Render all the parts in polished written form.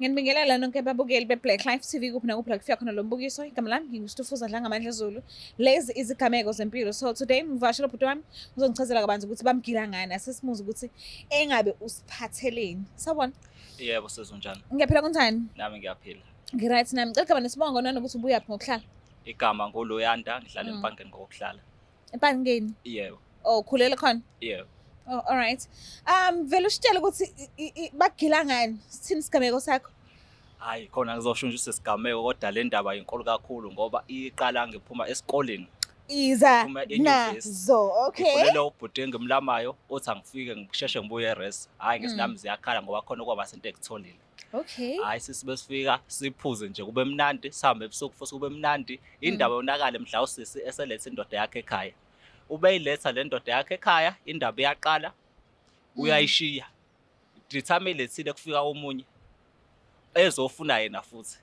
Nginibingelela nonke ababukeli be-Black Life TV kuphi nakuphi la kufika khona lo mbukiso. Igama lami nginguStufuza Dlanga Amandla Zulu. Lezi izigameko zempilo. So today ngivashela ubhuti wami uzongichazela kabanzi ukuthi bamgila ngani. Asesimuza ukuthi engabe usiphatheleni. Sawubona. Yebo sezonjani. Ngiyaphila kunjani? Nami ngiyaphila. Ngiright nami. Cela gaba nesibongo nanokuthi ubuya phi ngokuhlala. Igama ngoLoyanda ngihlala eMpangeni ngokuhlala. Empangeni? Yebo. Oh, khulela khona? Yebo. Oh, all right. Vele usitshela ukuthi bagila ngani? Sithini isigameko sakho? Hayi khona ngizosho nje usesigameko kodwa le ndaba inkulu kakhulu ngoba iqala ngiphuma esikoleni. Iza Phuma enyuvesi. nazo, okay. Ngifonela ubhuti engimlamayo uthi angifike ngisheshe ngibuye eRes. Hayi ngesinami ziyakhala ngoba khona kwaba sento ekutholile. Okay. Hayi sisibe sifika siphuze nje kube mnandi sihambe ebusuku futhi kube mnandi. Indaba yonakala mhla usisi eselethe indoda yakhe ekhaya. Ubeyiletha le ndoda yakhe ekhaya indaba iyaqala uyayishiya. Determine lethile kufika omunye ezofuna yena futhi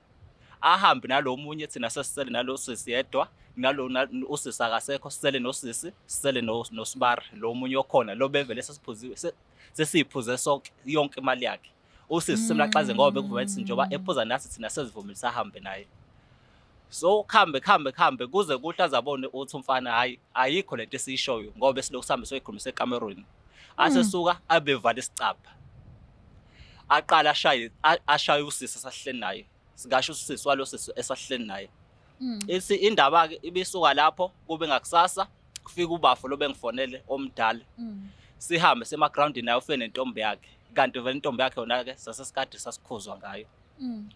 ahambe nalomunye thina sesisele nalo sisi yedwa nalo usisi akasekho sisele nosisi sisele noSibara lo munye okhona lo bevele sesiphuziwe sesiphuze sonke yonke imali yakhe usisi simlaxaze ngoba bekuvumelisa njengoba ephuza nathi thina sesivumilisa ahambe naye. So khambe kuze kuhla zabone uthi umfana hayi ayikho lento esiyishoyo ngoba esilokhu sihambe soyikhulumisa eCameroon asesuka abevala isicapha aqala ashaye usisi esahleni naye singasho usisi walosisi esahleni naye. Ithi indaba ke ibisuka lapho kube ngakusasa kufika ubafo lo bengifonele omdala sihambe semaground naye ufene nentombi yakhe kanti vele intombi yakhe yona ke sasesikade sasikhuzwa ngayo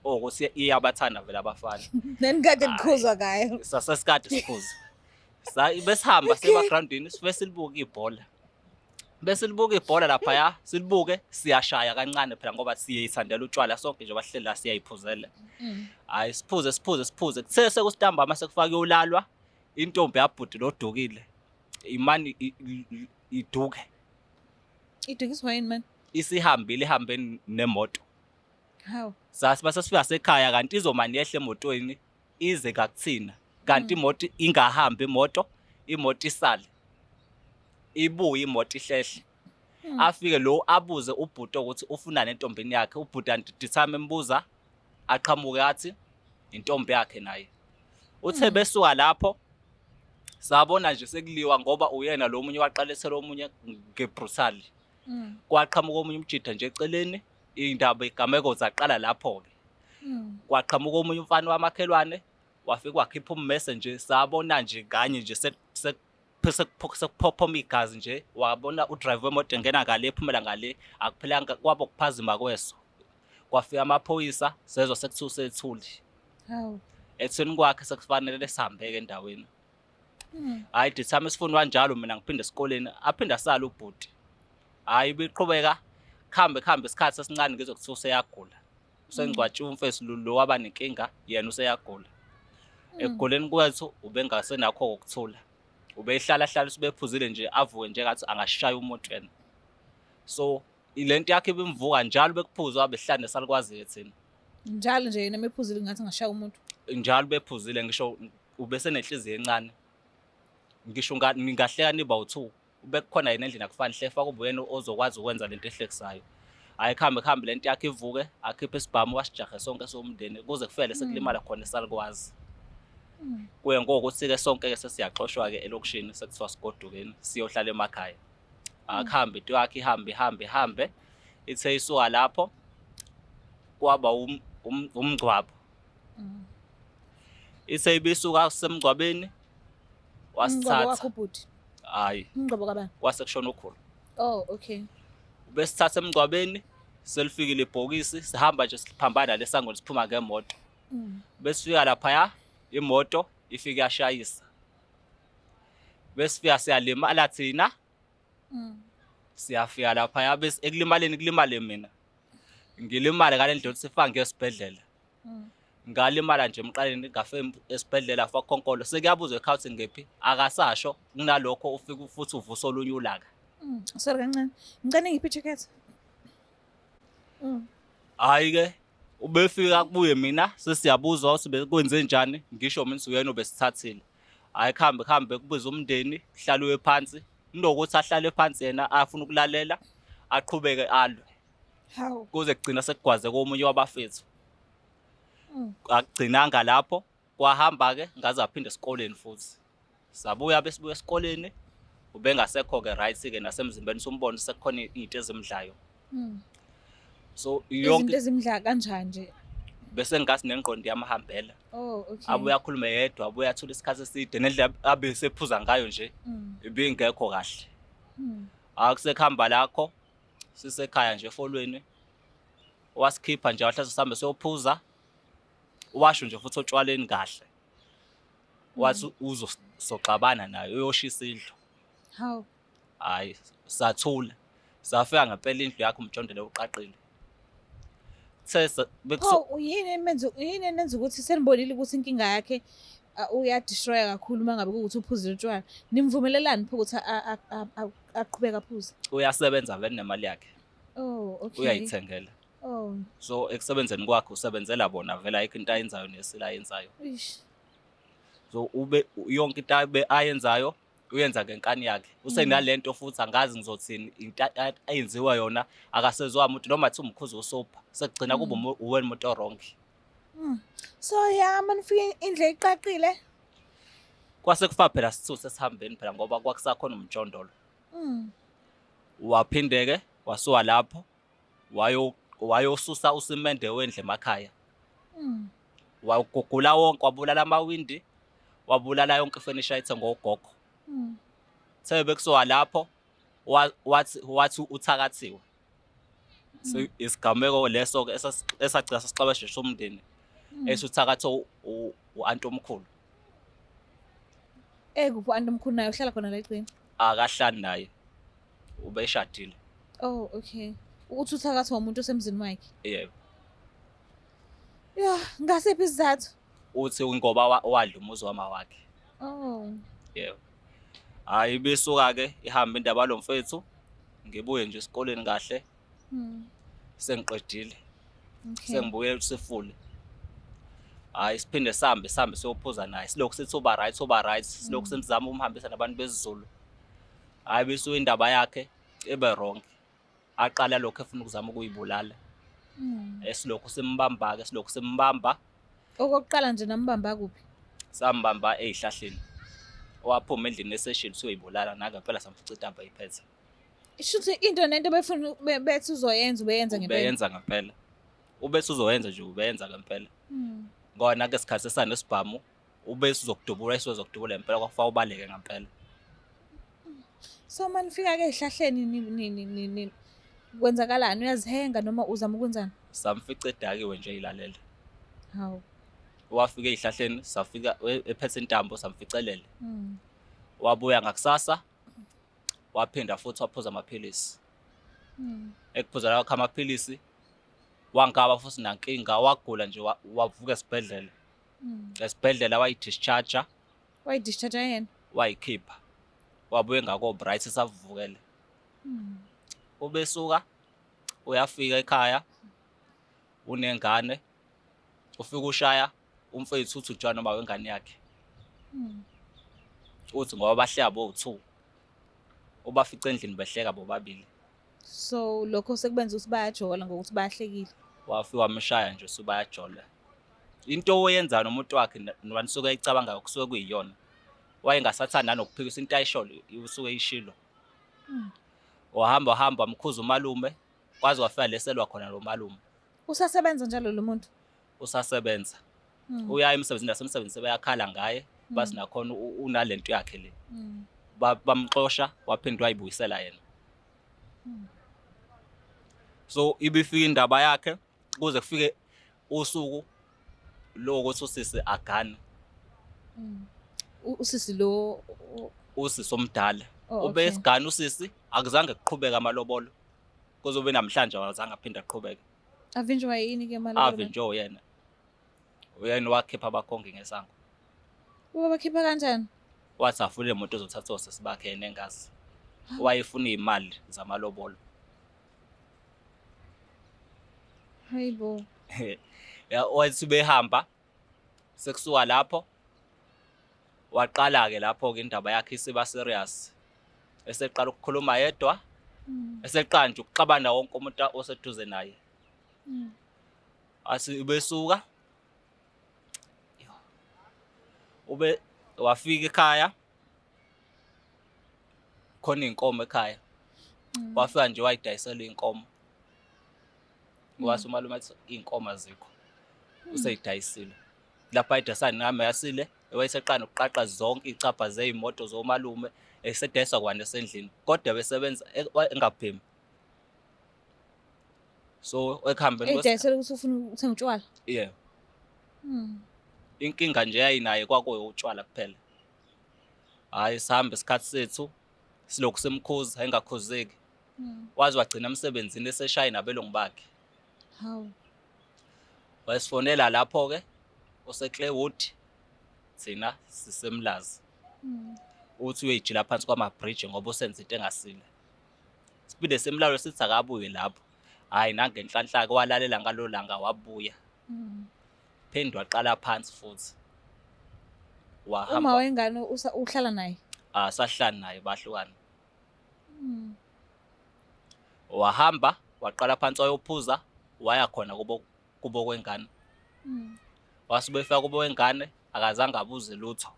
ukuthi iyabathanda vele abafana Nenikade kukhuzwa ngayo. sasesikade sikhuza besihamba semagroundini sife silibuka ibhola bese libuka ibhola lapha silibuke siyashaya kancane phela ngoba siyayithandela utshwala sonke nje bahlela siyayiphuzela. Hayi siphuze kuthe sekusitambama sekufake ulalwa intombi yabhuti lodukile imani iduke Idukiswa yini man? ihambeni nemoto. How? Sasi basifika sekhaya kanti izomani yehle emotweni ize kakuthina kanti imoto ingahambi imoto isale ibuye imoto ihlehle afike lo abuze ubhuti ukuthi ufuna nentombini yakhe ubhuti andidithame embuza aqhamuke athi intombi yakhe naye uthe besuka lapho sabona nje sekuliwa ngoba uyena lo munye waqalethela omunye ngebrutal kwaqhamuka omunye umjida nje eceleni indaba igameko zaqala lapho ke kwaqhamuka omunye umfana wamakhelwane wafika wakhipha ummese nje sabona nje kanye nje sekuphophoma igazi nje wabona udriver wemoto engena ngale ephumela ngale akuphelanga kwabo kuphazima kweso kwafika amaphoyisa sezwe sekuthuse ethuli How? ethweni kwakhe sekufanele sihambeke endaweni. Hayi dithame sifuna kanjalo mina ngiphinde esikoleni aphinda sala ubhuti hayi biqhubeka khambe isikhathi esincane ngizokuthiwa useyagula usengcwatshwa umfesi lo waba nenkinga yena useyagula ekugoleni kwethu ubengasenakho ukuthula ubeyihlala sibephuzile nje avuke nje ngathi angashaya umuntu yena. So ilento yakhe ibimvuka njalo bekuphuzwa abehlande salikwazi thina Njalo nje yena mephuzile ngathi ngashaya umuntu. njalo bephuzile ngisho ubese nenhliziyo encane ngisho ningahleka niba u2 ubekukhona yena endlini akufani hlefa kube yena ozokwazi ukwenza lento ehlekisayo. Hayi khambe lento yakhe ivuke akhiphe isibhamu wasijahe sonke somndeni kuze kufele sekulimala khona salikwazi. Kuye ngokuthi ke sonke ke sesiyaxoshwa ke elokishini sekuthiwa sigodukeni siyohlala emakhaya. Akhambe into yakhe ihambe ithe isuka lapho kwaba umgcwabo. Ithe ibisuka semgcwabeni wasithatha wakho ubhuti. hayi Umgcwabo kabani? wasekushona ukhulu. Oh, okay. Besithatha emgcwabeni selifikile ibhokisi sihamba nje siphambana lesango siphuma ngemoto. Besifika lapha imoto ifika yashayisa besifika siyalimala thina siyafika lapha bese ekulimaleni mina ngilimala ngale ndlela sifanga ngesibhedlela ngalimala nje emqaleni ngafe esibhedlela fa khonkolo sekuyabuzwa ekhawuthi ngephi akasasho kunalokho ufika futhi uvusa olunye ulaka. Sorry kancane. Ngicane ngiphi jacket? Hayi ke ubefika kubuye mina sesiyabuzwa ukuthi bekwenze njani ngisho mina uyena obesithathile. Hayi khambe kubuza umndeni hlaluwe phansi kunokuthi ahlale phansi yena afuna ukulalela aqhubeke alwe Hawu. kuze kugcina sekugwaze komunye wabafethu. Mm. Akugcinanga lapho, kwahamba-ke ngaze aphinde esikoleni futhi. Sabuya besibuya esikoleni, ubengasekho-ke right-ke nasemzimbeni sombona sekukhona iy'nto ezimdlayo. Mm. So Izinto yonke ezimdla kanjani nje? bese ngathi nengqondo yamahambela. Oh, okay. Abuye akhulume yedwa, abuye athole isikhathi eside nendlela abe esephuza ngayo nje ibingekho kahle. Akusekhamba lakho sisekhaya nje efolweni, wasikhipha nje wahlase sihambe siyophuza, washo nje futhi otshwaleni kahle. Wathi uzoxabana naye uyoshisa indlu. Hawu. Hhayi, sathula, safika ngempela indlu yakhe umjondolo uqaqile. Pho yini enenza ukuthi senibonile ukuthi inkinga yakhe uyadistroya kakhulu uma ngabe kuwukuthi uphuzile utshwala? Nimvumelelani pho ukuthi aqhubeke aphuze? Uyasebenza vele nemali yakhe, Oh, okay. uyayithengela. Oh. So ekusebenzeni kwakhe usebenzela bona vele ayikho into ayenzayo nesila ayenzayo. Ish. So yonke into ayenzayo uyenza ngenkani yakhe. Usenalento futhi angazi ngizothini into ayenziwa yona akasezwa umuntu noma athi umkhuzi usopha sekugcina kube uwena umuntu wrong. So ya manifike indle iqaqile. Kwase kufa phela sithuthe esihambeni phela ngoba kwakusakhona umjondolo. Waphinde-ke wasuka lapho wayosusa usimende wendle emakhaya. Wagugula wonke, wabulala amawindi, wabulala yonke ifurniture ayithengwe ugogo. Sebekusuka lapho wathi uthakathiwe. So isigameko leso-ke esagcina sesixabashesha umndeni esuthakatho u-anti omkhulu. Kuphi u-anti omkhulu naye uhlala khona la eGcini? Akahlali naye, ubeshadile. Oh, okay. Uthi uthakathwa umuntu osemzini wakhe? Yebo. Ya, ngasiphi isizathu? Uthi ngoba wadla umuzi wama wakhe. Oh. Yebo. Hhayi bisuka-ke ihamba indaba yalo mfethu, ngibuye nje esikoleni kahle. Sengiqedile. Okay. Sengibuye sifule. Hhayi siphinde sihambe siyophuza naye. Silokhu sithi uba right. Silokhu simzama umhambisa nabantu besiZulu. Hhayi bisuka indaba yakhe ebe wrong. Aqala lokho efuna ukuzama ukuyibulala. Esilokhu simbamba. Okokuqala nje nambamba kuphi? Sambamba ey'hlahleni. Waphuma endlini eseshini siyoyibulala nangempela samfica intambo ayiphethe. Shuthi into nento befuna bethi uzoyenza ubeyenza ngempela. Ubeyenza ngempela. Ubethi uzoyenza nje ubeyenza ngempela. Ngona-ke isikhathi esanesibhamu ubethi uzokudubula isizokudubula ngempela kwakufa ubaleke ngempela. So manifika-ke ey'hlahleni kwenzakalani? Uyazihenga noma uzama ukwenzani? Samfica edakiwe nje eyilalela. Hawu. Wafika ey'hlahleni safika ephethe intambo samficelele. Wabuya ngakusasa waphinda futhi waphuza amaphilisi. Ekuphuza lawo amaphilisi wangaba futhi nankinga, wagula nje wavuka esibhedlela. Esibhedlela wayi-discharge-a. Wayi-discharge-a yena? Wayikhipha. Wabuye ngako-bright savukele. Ubesuka uyafika ekhaya unengane, ufika ushaya umfethu uthi ujwana noma wengane yakhe. Uthi ngoba bahleka bo-2 ubafica endlini behleka bobabili. So lokho sekubenza ukuthi bayajola ngokuthi bayahlekile. Wafika wamshaya nje usubayajola. Into oyenza nomuntu wakhe nisuke eyicabangayo kusuke kuyiyona. Wayengasathanda nanokuphikisa into ayisholo usuke eyishilo. Wahamba wamkhuza umalume kwaze wafika leselwa khona lo malume. Usasebenza njalo lo muntu? Usasebenza. Uyaya emsebenzini nasemsebenzini sebeyakhala ngaye bathi nakhona unalento yakhe le. Bamxosha waphinde wayibuyisela yena. So ibifika indaba yakhe kuze kufike usuku lo ukuthi usisi agana. Usisi lo Usisi omdala. Oh, Ube okay. esigana usisi akuzange kuqhubeka amalobolo. Kuzobe namhlanje awazange aphinde aqhubeke. avinjwa yini-ke mali? Avinjwe yena. Uyena wakhipha abakhongi ngesango. Uba bakhipha kanjani? Wathi afune umuntu ozothatha osisi bakhe yena engazi. Wayefuna iy'mali zamalobolo. Hayibo. Ya wathi behamba sekusuka lapho waqala-ke lapho-ke indaba yakhe isiba serious. Eseqala ukukhuluma yedwa eseqala nje ukuxabana wonke umuntu oseduze naye. Besuka wafika ekhaya khona iy'nkomo ekhaya. Wafika nje wayidayisela iy'nkomo. Wase umalume athi iy'nkomo azikho, usey'dayisile. Lapho ayidayisa nami yasile, wayeseqala nokuqaqa zonke iy'cabha zey'moto zomalume, esedayisa kwane esendlini, kodwa besebenza engaphemi. So ekuhambeni Ey'dayisela ukuthi ufuna ukuthenga utshwala? yeah. Inkinga nje yayinaye kwakuyutshwala kuphela. Hhayi sihambe isikhathi sethu silokhu simkhuza engakhuzeki. Waze wagcina emsebenzini eseshaya nabelungu bakhe. Hawu. Wayesifonela lapho-ke ose-Claywood, thina sisemlazi. Uthi uyayijila phansi kwamabhriji ngoba usenza into engasile. Siphinde simlalwe sithi akabuye lapho. Hhayi nangenhlanhla-ke walalela ngalo langa wabuya. Phinde waqala phansi futhi. Uma wengane uhlala naye? Sahlala naye bahlukana. Wahamba waqala phansi wayophuza waya khona kubo kwengane. Wase befika kubo wengane akazange abuze lutho.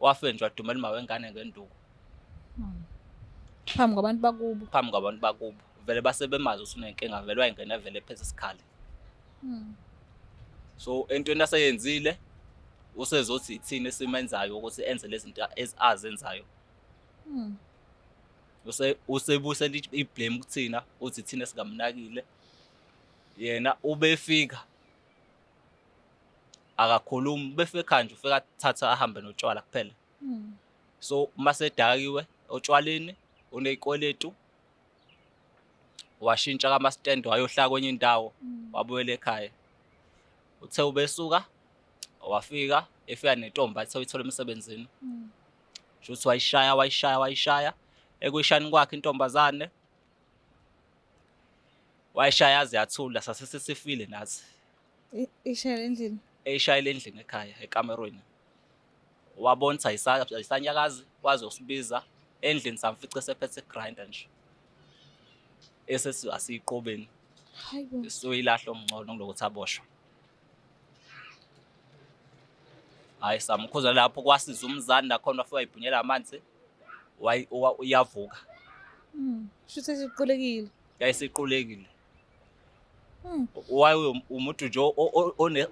Wafike nje wadumela uma wengane ngenduku. Phambi kwabantu bakubo? Phambi kwabantu bakubo. Vele base bemazi ukuthi unenkinga, vele wayengena vele phethe isikhali. So entweni aseyenzile usezothi ithini esimenzayo ukuthi enze lezi zinto azenzayo. Usebuyisela iblame kuthina uthi thina singamnakile. Yena ubefika akakhulumi, befika nje ufika thatha ahambe notshwala kuphela. So mase dakiwe otshwaleni unezikweletu, washintsha kama stand wayohlala kwenye indawo, wabuyela ekhaya. Uthe ubesuka wafika efika nentombi athi uyithola emsebenzini. Shothi wayishaya ekuyishani kwakhe intombazane. Wayishaya yaze yathula sasesifile nathi. Ishayela endlini? Eyishayela endlini ekhaya ekamerweni. Wabona ayisanyakazi waze usibiza endlini samfica sephethe grinder nje. Esethi asiyiqobeni. Hayibo. Soyilahla omngcono kulokuthi aboshwe. Hayi samkhuza lapho kwasiza umzali nakhona wafika wayibhunyela amanzi uyavuka. Shuthi siqulekile. Yayisiqulekile. Waye umuntu nje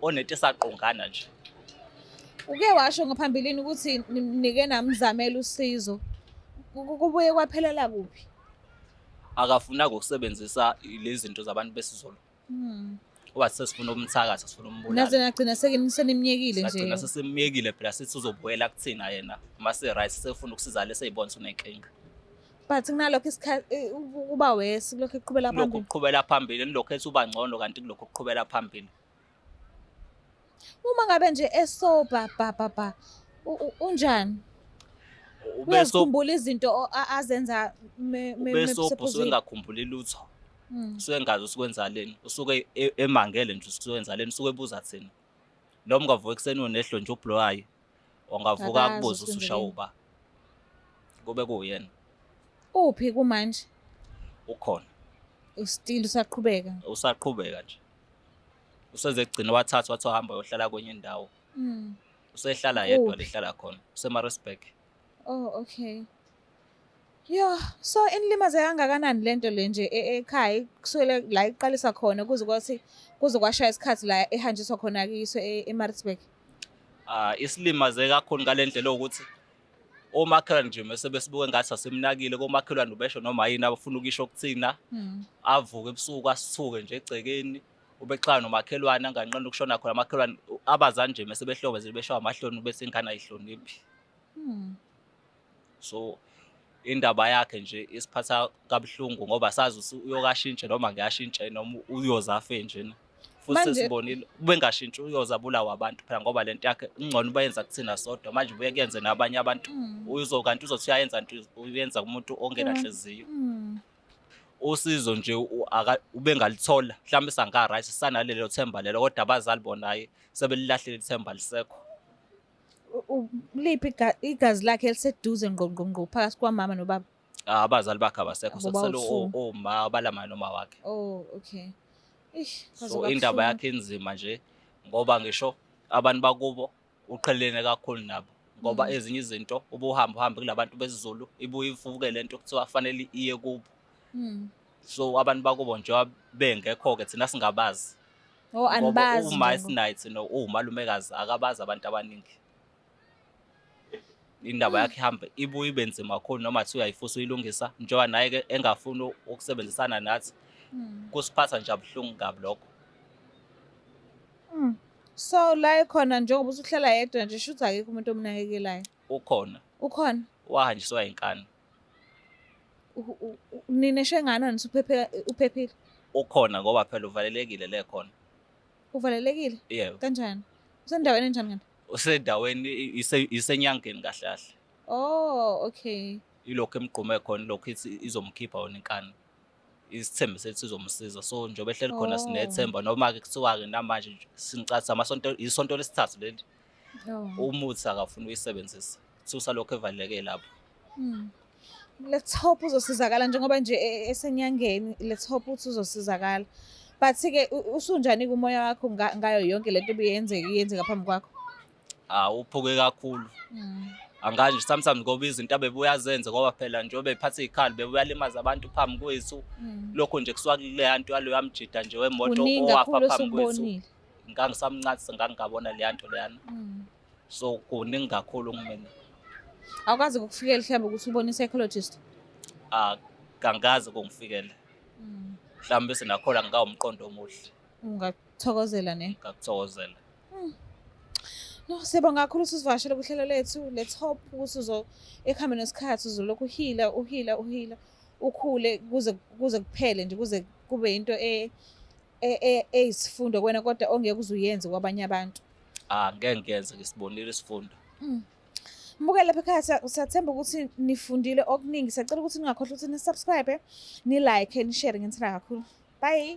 onento esaqongana nje. Uke washo ngaphambilini ukuthi nike namzamela usizo. Kubuye kwaphelela kuphi? Akafuna ukusebenzisa lezi zinto zabantu besizolo. Wathi sesifuna umthakathi sifuna umbulala. Naze nagcina senimnyekile nje. Sagcina sesimyekile phela sithi uzobuyela kuthina yena. Mase right sefuna ukusiza leseyibona unenkinga. But kunalokho isikhathi kuba wesi lokho eqhubela phambili. Lokho ukuqhubela phambili lokho ethi uba ngcono kanti kulokho ukuqhubela phambili. Uma ngabe nje esoba unjani? Uyazikhumbula izinto azenza Besobho usengakhumbuli lutho. Usengazi usikwenzaleni. Usuke emangele nje usikwenzaleni, usuke ebuza thina. Noma ungavuka ekseni unehlo nje ublowayo. Ungavuka akubuza usushaya uba. Kube kuyena. Uphi kumanje? Ukhona. Still usaqhubeka? Usaqhubeka nje. Useze kugcina wathatha wathi wahamba yohlala kwenye indawo. Usehlala yedwa lehlala khona. Usemarisburg. Oh, okay. So inlimaze kangakanani lento le nje ekhaya kusukela la iqalisa khona kuze kwashaya isikhathi la ehanjiswa khona kiso eMaritzburg? Isilimaze kakhulu ngalendlela ukuthi omakhelwane nje mase besibuke ngathi asemnakile komakhelwane ubesho noma yini abafuna ukisho kuthina. Avuke ebusuku asithuke nje egcekeni ubexhana nomakhelwane anganqanda ukushona khona amakhelwane abazani nje mase behlobeze beshawa amahloni bese ingane ayihloniphi. So indaba yakhe nje isiphatha kabuhlungu ngoba sazi uyokashintsha noma ngiyashintsha noma uyozafe nje. Futhi sesibonile ubengashintshi uyoza bulawa abantu phela ngoba lento yakhe ingcono bayenza kuthina sodwa manje ubuye kuyenze nabanye abantu. Kanti uzothi uyayenza into uyenza kumuntu ongenahleziyo. Usizo nje ubengalithola mhlawumbe sanga right sanalelo themba lelo kodwa abazali bonaye sebelilahlile ithemba lisekho. Liphi igazi lakhe eliseduze ngqongqonqo phakathi kwamama nobaba? Abazali bakhe abasekho Abo sekusele bawu-2. oma abalamani noma wakhe. Oh, okay. Kwaze So indaba kabuhlungu. yakhe inzima nje ngoba ngisho abantu bakubo uqhelelene kakhulu nabo ngoba ezinye izinto uhambe kulabantu besiZulu ibuye ivuke lento kuthiwa fanele iye kubo. Mm. So abantu bakubo njengoba bengekho-ke thina singabazi Oh, ngoba anibazi uma nje esinayi thina uwumalumekazi akabazi abantu abaningi. Indaba yakhe ihambe ibuye ibe nzima kakhulu noma kuthiwa uyayifusa uyilungisa njengoba naye-ke engafuni ukusebenzisana nathi Mm. kusiphatha nje kabuhlungu kabi lokho. Mm. So la ekhona njengoba usuhlala yedwa nje shuthi akekho umuntu omnakekelayo. Ukhona Ukhona? wahanjiswa inkani. Nineshwe ngani wena uphephile? Ukhona ngoba phela uvalelekile le khona. Uvalelekile? Yebo. Kanjani? Usendaweni enjani kanti? Usendaweni isenyangeni kahle kahle. Oh, okay. Ilokhu emgqume khona ilokhu ithi izomkhipha yona inkani. Isithembe sethi izomsiza. So njengoba ehleli khona sinethemba noma-ke kuthiwa-ke namanje nje sincathi isonto lesithathu leli. Oh. Umuthi akafuni uyisebenzisa. Kuthiwa usalokhu evaleleke lapho. Mm. Let's hope uzosizakala njengoba nje esenyangeni. Let's hope ukuthi uzosizakala. But-ke usunjani kumoya wakho ngayo yonke lento iyenzeka phambi kwakho? Uphuke kakhulu. Angazi nje sometimes ngoba izinto abebuya azenze ngoba phela njengoba ephatha ikhali bebuyalimaza abantu phambi kwethu. Lokho nje kusuka kuleya nto yaloya mjida nje wemoto owafa phambi kwethu. Ngangisamncane ngangabona leya nto leyana. So kuningi kakhulu kumina. Awukazi ukufikela mhlawumbe ukuthi ubone i-psychologist? Kangazi kungifikele. Mhlawumbe bese nakhona ngawumqondo omuhle. Ungakuthokozela ne? Ngakuthokozela. No, siyabonga kakhulu ukuthi usivakashele kuhlelo lethu. Let's hope ukuthi ekuhambeni nesikhathi uzolokhu uhila ukhule kuze kuphele nje kuze kube into eyisifundo kuwena kodwa ongeke uze uyenze kwabanye abantu. Ngeke ngiyenze ngisibonile isifundo. Mbukele lapha ekhaya siyathemba ukuthi nifundile okuningi. Siyacela ukuthi ningakhohlwa ukuthi ni-subscribe, ni-like, ni-share ngithanda kakhulu. Bye.